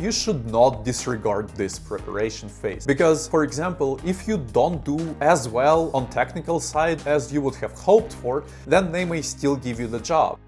you should not disregard this preparation phase. Because, for example, if you don't do as well on technical side as you would have hoped for, then they may still give you the job.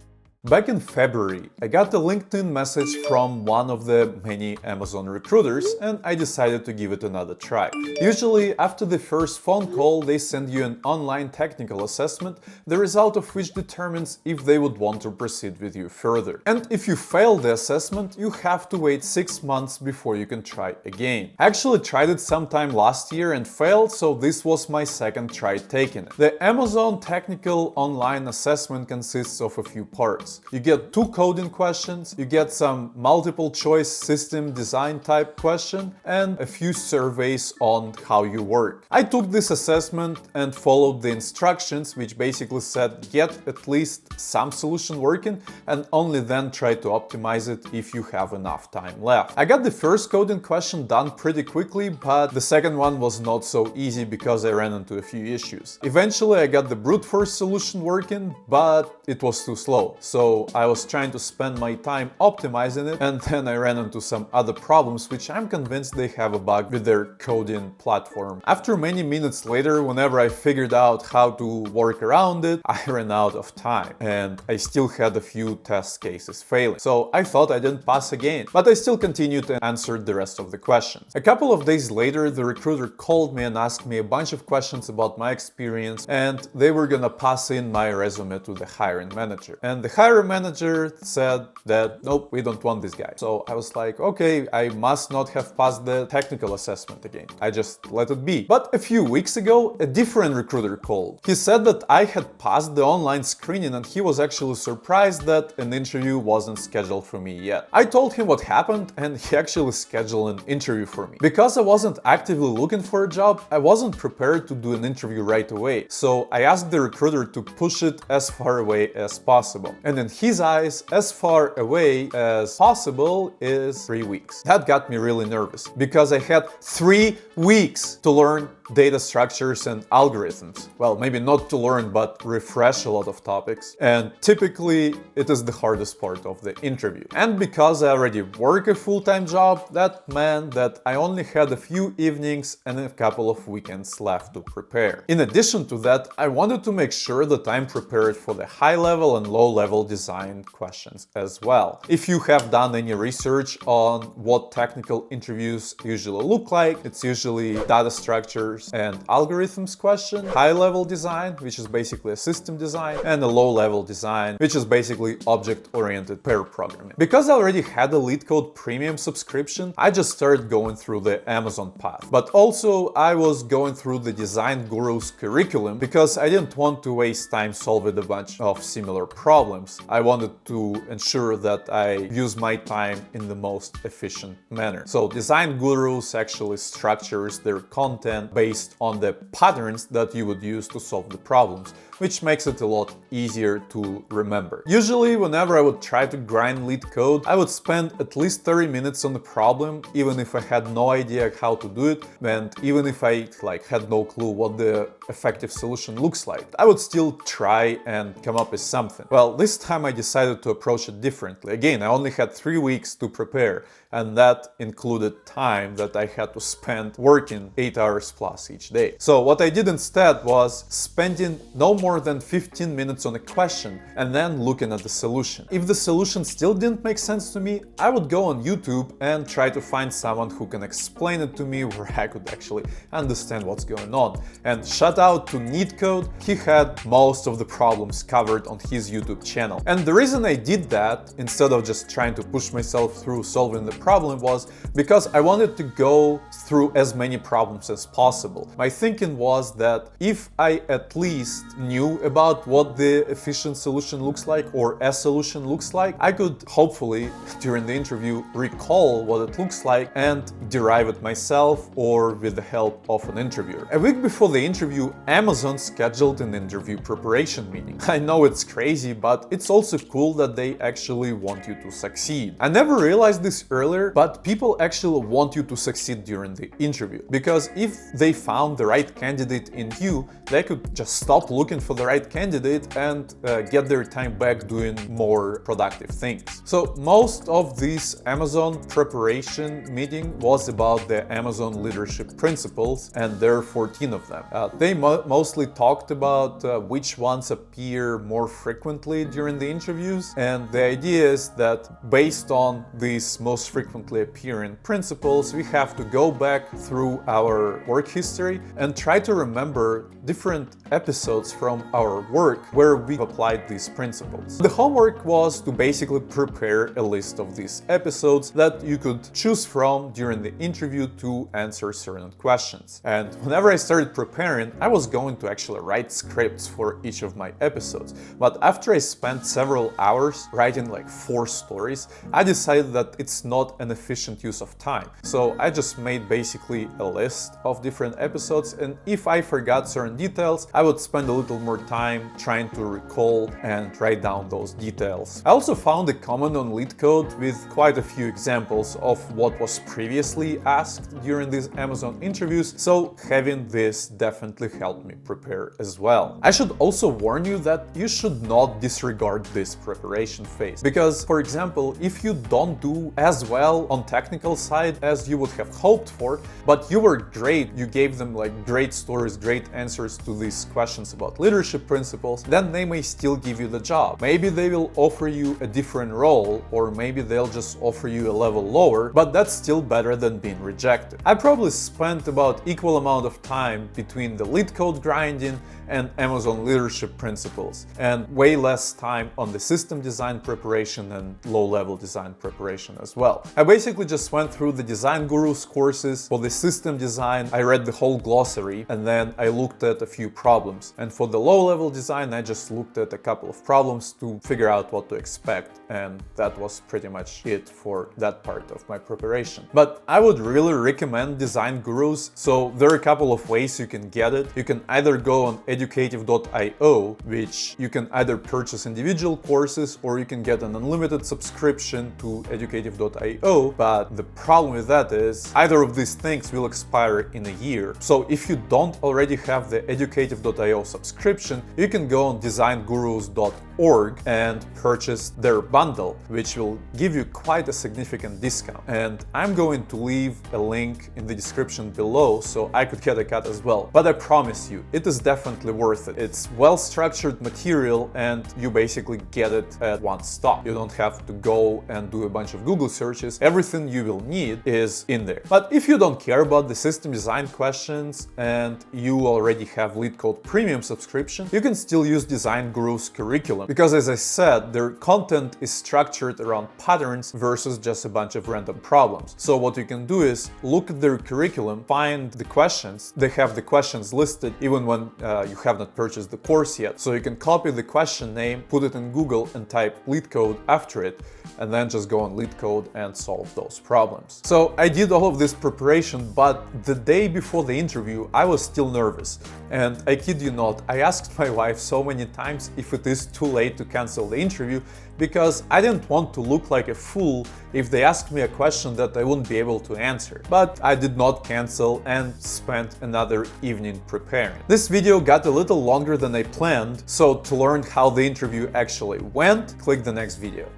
Back in February, I got a LinkedIn message from one of the many Amazon recruiters and I decided to give it another try. Usually, after the first phone call, they send you an online technical assessment, the result of which determines if they would want to proceed with you further. And if you fail the assessment, you have to wait 6 months before you can try again. I actually tried it sometime last year and failed, so this was my second try taking it. The Amazon technical online assessment consists of a few parts. You get 2 coding questions, you get some multiple choice system design type question, and a few surveys on how you work. I took this assessment and followed the instructions, which basically said get at least some solution working and only then try to optimize it if you have enough time left. I got the first coding question done pretty quickly, but the second one was not so easy because I ran into a few issues. Eventually I got the brute force solution working, but it was too slow. So I was trying to spend my time optimizing it, and then I ran into some other problems which I'm convinced they have a bug with their coding platform. After many minutes later, whenever I figured out how to work around it, I ran out of time and I still had a few test cases failing. So I thought I didn't pass again, but I still continued and answered the rest of the questions. A couple of days later, the recruiter called me and asked me a bunch of questions about my experience, and they were gonna pass in my resume to the hiring manager. And the hiring manager said that nope, we don't want this guy. So I was like, okay, I must not have passed the technical assessment again. I just let it be. But a few weeks ago, a different recruiter called. He said that I had passed the online screening and he was actually surprised that an interview wasn't scheduled for me yet. I told him what happened and he actually scheduled an interview for me. Because I wasn't actively looking for a job, I wasn't prepared to do an interview right away. So I asked the recruiter to push it as far away as possible. And in his eyes, as far away as possible is 3 weeks. That got me really nervous because I had 3 weeks to learn data structures and algorithms. Well, maybe not to learn, but refresh a lot of topics. And typically, it is the hardest part of the interview. And because I already work a full-time job, that meant that I only had a few evenings and a couple of weekends left to prepare. In addition to that, I wanted to make sure that I'm prepared for the high-level and low-level design questions as well. If you have done any research on what technical interviews usually look like, it's usually data structures and algorithms question, high-level design, which is basically a system design, and a low-level design, which is basically object-oriented pair programming. Because I already had a LeetCode premium subscription, I just started going through the Amazon path. But also I was going through the Design Guru's curriculum because I didn't want to waste time solving a bunch of similar problems. I wanted to ensure that I use my time in the most efficient manner. So Design Gurus actually structures their content based on the patterns that you would use to solve the problems, which makes it a lot easier to remember. Usually, whenever I would try to grind LeetCode, I would spend at least 30 minutes on the problem, even if I had no idea how to do it, and even if I had no clue what the effective solution looks like. I would still try and come up with something. Well, this time I decided to approach it differently. Again, I only had 3 weeks to prepare, and that included time that I had to spend working 8 hours plus each day. So what I did instead was spending no more than 15 minutes on a question and then looking at the solution. If the solution still didn't make sense to me, I would go on YouTube and try to find someone who can explain it to me where I could actually understand what's going on. And shout out to NeetCode, he had most of the problems covered on his YouTube channel. And the reason I did that, instead of just trying to push myself through solving the problem, was because I wanted to go through as many problems as possible. My thinking was that if I at least knew about what the efficient solution looks like or a solution looks like, I could hopefully during the interview recall what it looks like and derive it myself or with the help of an interviewer. A week before the interview, Amazon scheduled an interview preparation meeting. I know it's crazy, but it's also cool that they actually want you to succeed. I never realized this early earlier, but people actually want you to succeed during the interview. Because if they found the right candidate in you, they could just stop looking for the right candidate and get their time back doing more productive things. So most of this Amazon preparation meeting was about the Amazon leadership principles, and there are 14 of them. They mostly talked about which ones appear more frequently during the interviews, and the idea is that based on these most frequently appearing principles, we have to go back through our work history and try to remember different episodes from our work where we applied these principles. The homework was to basically prepare a list of these episodes that you could choose from during the interview to answer certain questions. And whenever I started preparing, I was going to actually write scripts for each of my episodes. But after I spent several hours writing like 4 stories, I decided that it's not an efficient use of time. So I just made basically a list of different episodes, and if I forgot certain details, I would spend a little more time trying to recall and write down those details. I also found a comment on LeetCode with quite a few examples of what was previously asked during these Amazon interviews, so having this definitely helped me prepare as well. I should also warn you that you should not disregard this preparation phase, because, for example, if you don't do as well on technical side as you would have hoped for, but you were great, you gave them like great stories, great answers to these questions about leadership principles, then they may still give you the job. Maybe they will offer you a different role, or maybe they'll just offer you a level lower, but that's still better than being rejected. I probably spent about equal amount of time between the LeetCode grinding and Amazon leadership principles, and way less time on the system design preparation and low-level design preparation as well. I basically just went through the Design Guru's courses. For the system design, I read the whole glossary, and then I looked at a few problems. And for the low-level design, I just looked at a couple of problems to figure out what to expect, and that was pretty much it for that part of my preparation. But I would really recommend Design Gurus. So there are a couple of ways you can get it. You can either go on educative.io, which you can either purchase individual courses or you can get an unlimited subscription to educative.io, but the problem with that is either of these things will expire in a year. So if you don't already have the educative.io subscription, you can go on designgurus.org and purchase their bundle, which will give you quite a significant discount. And I'm going to leave a link in the description below so I could get a cut as well. But I promise you, it is definitely worth it. It's well-structured material and you basically get it at one stop. You don't have to go and do a bunch of Google searches. Everything you will need is in there. But if you don't care about the system design questions and you already have LeetCode Premium subscription, you can still use Design Guru's curriculum, because as I said, their content is structured around patterns versus just a bunch of random problems. So what you can do is look at their curriculum, find the questions. They have the questions listed even when you have not purchased the course yet. So you can copy the question name, put it in Google and type LeetCode after it, and then just go on LeetCode and solve those problems. So I did all of this preparation, but the day before the interview, I was still nervous. And I kid you not, I asked my wife so many times if it is too late to cancel the interview, because I didn't want to look like a fool if they asked me a question that I wouldn't be able to answer. But I did not cancel and spent another evening preparing. This video got a little longer than I planned, so to learn how the interview actually went, click the next video.